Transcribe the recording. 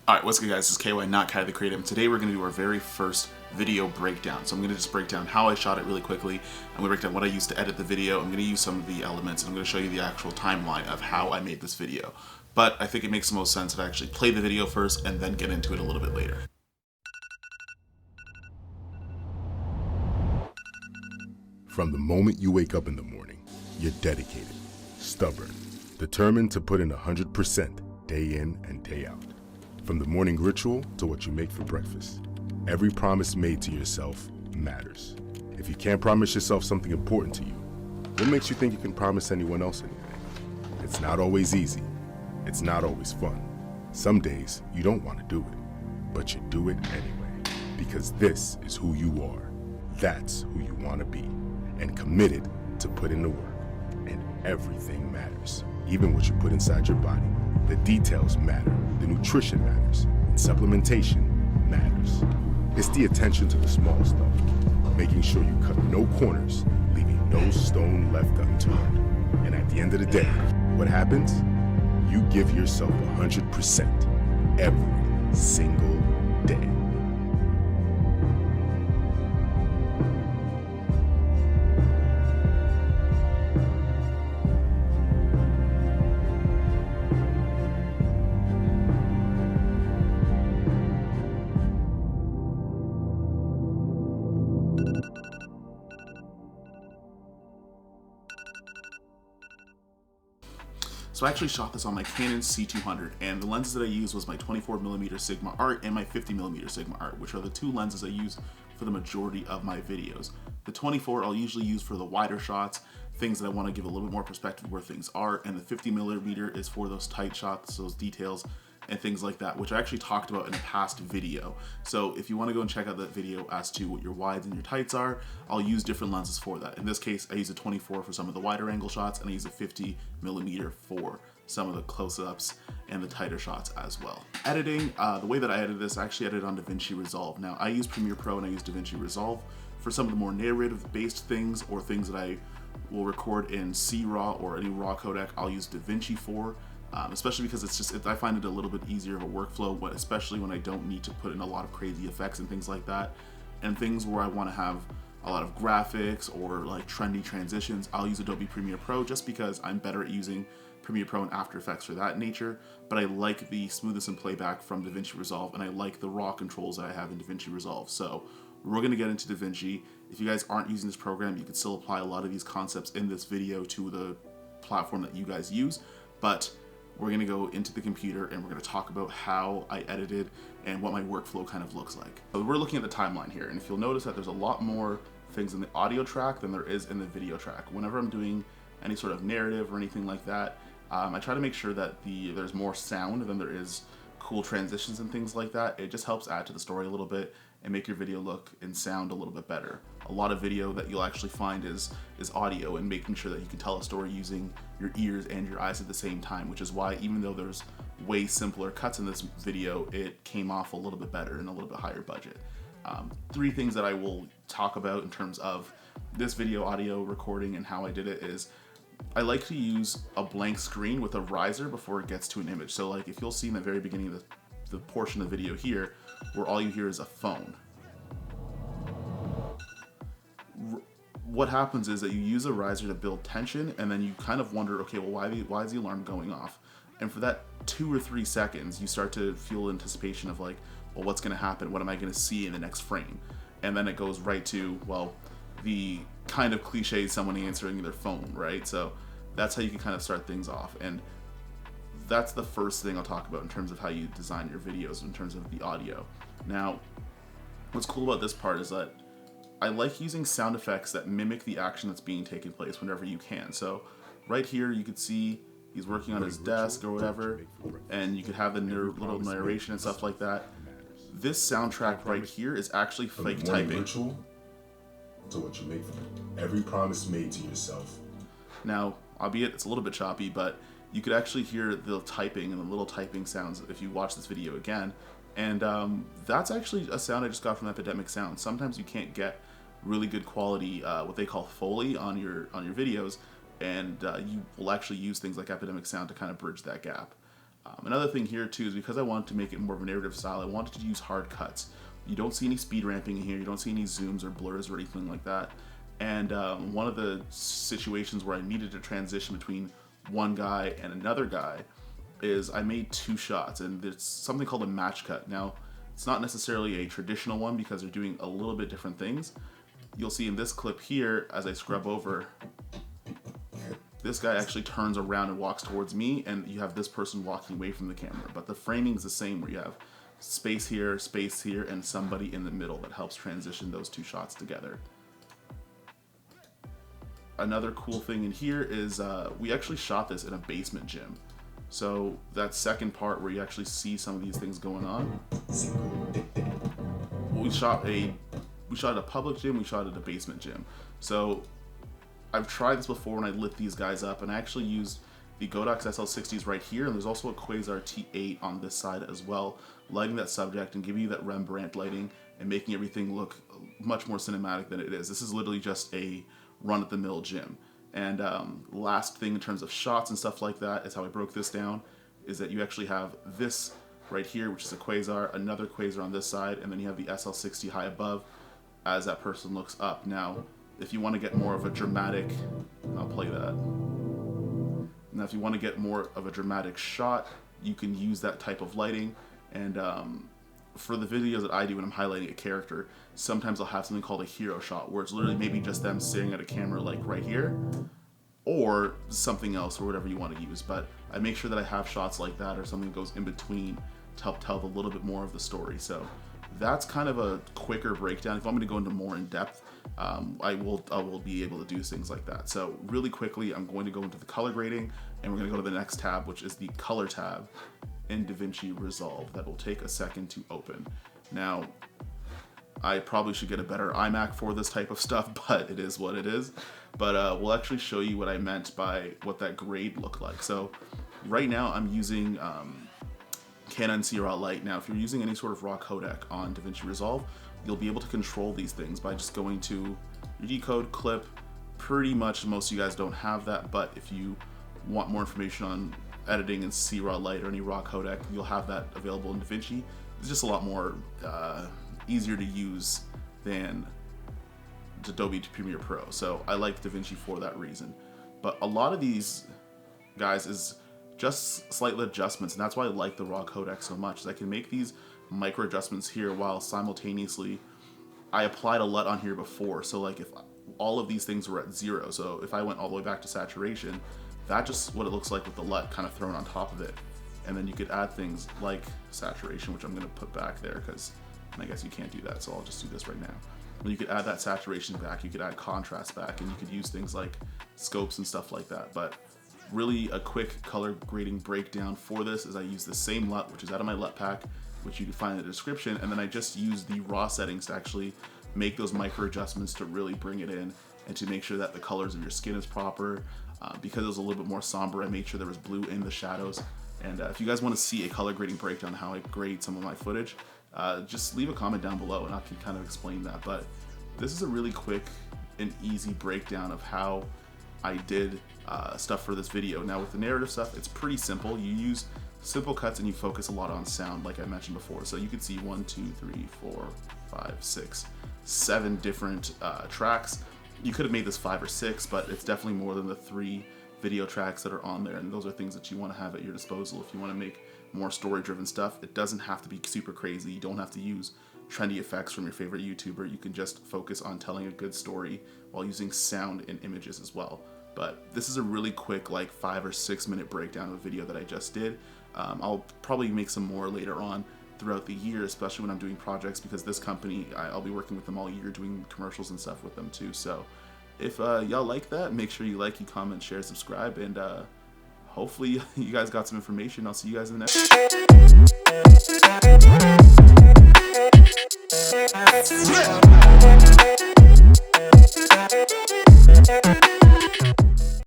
Alright, what's good guys, this is KY, not Kai the Creative, and today we're going to do our very first video breakdown. So I'm going to just break down how I shot it really quickly. I'm going to break down what I used to edit the video. I'm going to use some of the elements, and I'm going to show you the actual timeline of how I made this video. But I think it makes the most sense to actually play the video first and then get into it a little bit later. From the moment you wake up in the morning, you're dedicated, stubborn, determined to put in 100% day in and day out. From the morning ritual to what you make for breakfast, every promise made to yourself matters. If you can't promise yourself something important to you, what makes you think you can promise anyone else anything? It's not always easy. It's not always fun. Some days you don't want to do it, but you do it anyway, because this is who you are. That's who you want to be, and committed to put in the work. And everything matters, even what you put inside your body. The details matter, the nutrition matters, and supplementation matters. It's the attention to the small stuff, making sure you cut no corners, leaving no stone left unturned. And at the end of the day, what happens? You give yourself 100% every single day. So I actually shot this on my Canon C200, and the lenses that I used was my 24mm Sigma Art and my 50mm Sigma Art, which are the two lenses I use for the majority of my videos. The 24 I'll usually use for the wider shots, things that I want to give a little bit more perspective where things are, and the 50mm is for those tight shots, those details, and things like that, which I actually talked about in a past video. So if you want to go and check out that video as to what your wides and your tights are, I'll use different lenses for that. In this case, I use a 24 for some of the wider angle shots, and I use a 50mm for some of the close-ups and the tighter shots as well. Editing, the way that I edited this, I actually edited on Davinci Resolve. Now, I use Premiere Pro and I use Davinci Resolve for some of the more narrative-based things or things that I will record in C-RAW or any RAW codec. I'll use Davinci for. Especially because I find it a little bit easier of a workflow, but especially when I don't need to put in a lot of crazy effects and things like that, and things where I want to have a lot of graphics or like trendy transitions, I'll use Adobe Premiere Pro just because I'm better at using Premiere Pro and After Effects for that nature, but I like the smoothness and playback from Davinci Resolve, and I like the raw controls that I have in Davinci Resolve. So we're going to get into Davinci. If you guys aren't using this program, you can still apply a lot of these concepts in this video to the platform that you guys use, but we're going to go into the computer and we're going to talk about how I edited and what my workflow kind of looks like. So we're looking at the timeline here, and if you'll notice that there's a lot more things in the audio track than there is in the video track. Whenever I'm doing any sort of narrative or anything like that, I try to make sure that there's more sound than there is cool transitions and things like that. It just helps add to the story a little bit and make your video look and sound a little bit better. A lot of video that you'll actually find is audio, and making sure that you can tell a story using your ears and your eyes at the same time, which is why even though there's way simpler cuts in this video, it came off a little bit better and a little bit higher budget. Three things that I will talk about in terms of this video audio recording and how I did it is I like to use a blank screen with a riser before it gets to an image. So like if you'll see in the very beginning of the portion of the video here, where all you hear is a phone. What happens is that you use a riser to build tension, and then you kind of wonder, okay, well, why is the alarm going off? And for that 2 or 3 seconds, you start to feel anticipation of like, well, what's going to happen? What am I going to see in the next frame? And then it goes right to, well, the kind of cliche someone answering their phone, right? So that's how you can kind of start things off. And that's the first thing I'll talk about in terms of how you design your videos in terms of the audio. Now, what's cool about this part is that I like using sound effects that mimic the action that's being taken place whenever you can. So right here you could see he's working on his desk or whatever, and you could have the little narration and stuff like that. This soundtrack right here is actually fake typing. Ritual to what you make from it. Every promise made to yourself. Now, albeit it's a little bit choppy, but you could actually hear the typing and the little typing sounds if you watch this video again. And that's actually a sound I just got from Epidemic Sound. Sometimes you can't get really good quality, what they call Foley on your videos, and you will actually use things like Epidemic Sound to kind of bridge that gap. Another thing here too is because I wanted to make it more of a narrative style, I wanted to use hard cuts. You don't see any speed ramping in here, you don't see any zooms or blurs or anything like that. And one of the situations where I needed to transition between one guy and another guy is I made 2 shots, and there's something called a match cut. Now, it's not necessarily a traditional one because they're doing a little bit different things. You'll see in this clip here, as I scrub over, this guy actually turns around and walks towards me, and you have this person walking away from the camera. But the framing is the same, where you have space here, and somebody in the middle that helps transition those 2 shots together. Another cool thing in here is we actually shot this in a basement gym. So that second part where you actually see some of these things going on, we shot at a public gym, we shot at a basement gym. So I've tried this before when I lit these guys up, and I actually used the Godox SL60s right here, and there's also a Quasar T8 on this side as well, lighting that subject and giving you that Rembrandt lighting and making everything look much more cinematic than it is. This is literally just a run-of-the-mill gym. And last thing in terms of shots and stuff like that is how I broke this down, is that you actually have this right here, which is a Quasar, another Quasar on this side, and then you have the SL60 high above as that person looks up. Now, if you want to get more of a dramatic, I'll play that. Now, if you want to get more of a dramatic shot, you can use that type of lighting. And for the videos that I do when I'm highlighting a character, sometimes I'll have something called a hero shot, where it's literally maybe just them staring at a camera like right here, or something else, or whatever you want to use. But I make sure that I have shots like that or something that goes in between to help tell a little bit more of the story. So that's kind of a quicker breakdown. If you want me to go into more in depth, I will be able to do things like that. So really quickly, I'm going to go into the color grading, and we're going to go to the next tab, which is the color tab in Davinci Resolve. That will take a second to open. Now, I probably should get a better iMac for this type of stuff, but it is what it is. But we'll actually show you what I meant by what that grade looked like. So right now I'm using Canon CRL Lite. Now, if you're using any sort of raw codec on Davinci Resolve, you'll be able to control these things by just going to your decode, clip. Pretty much most of you guys don't have that, but if you want more information on editing in CRL Lite or any raw codec, you'll have that available in Davinci. It's just a lot more easier to use than Adobe Premiere Pro. So I like Davinci for that reason. But a lot of these guys is just slight adjustments, and that's why I like the raw codec so much, is I can make these micro adjustments here while simultaneously I applied a LUT on here before. So like if all of these things were at 0, so if I went all the way back to saturation, that's just what it looks like with the LUT kind of thrown on top of it. And then you could add things like saturation, which I'm going to put back there because I guess you can't do that, so I'll just do this right now. But you could add that saturation back, you could add contrast back, and you could use things like scopes and stuff like that. But really a quick color grading breakdown for this is I use the same LUT, which is out of my LUT pack, which you can find in the description, and then I just use the raw settings to actually make those micro adjustments to really bring it in and to make sure that the colors of your skin is proper. Because it was a little bit more somber, I made sure there was blue in the shadows. And if you guys want to see a color grading breakdown, how I grade some of my footage, just leave a comment down below and I can kind of explain that. But this is a really quick and easy breakdown of how I did stuff for this video. Now with the narrative stuff, it's pretty simple. You use simple cuts and you focus a lot on sound, like I mentioned before. So you can see 1, 2, 3, 4, 5, 6, 7 different tracks. You could have made this 5 or 6, but it's definitely more than the 3 video tracks that are on there, and those are things that you want to have at your disposal if you want to make more story-driven stuff. It doesn't have to be super crazy. You don't have to use trendy effects from your favorite YouTuber. You can just focus on telling a good story while using sound and images as well. But this is a really quick, like 5 or 6 minute breakdown of a video that I just did. I'll probably make some more later on throughout the year, especially when I'm doing projects, because this company, I'll be working with them all year, doing commercials and stuff with them too. So if y'all like that, make sure you like, you comment, share, subscribe, and hopefully you guys got some information. I'll see you guys in the next.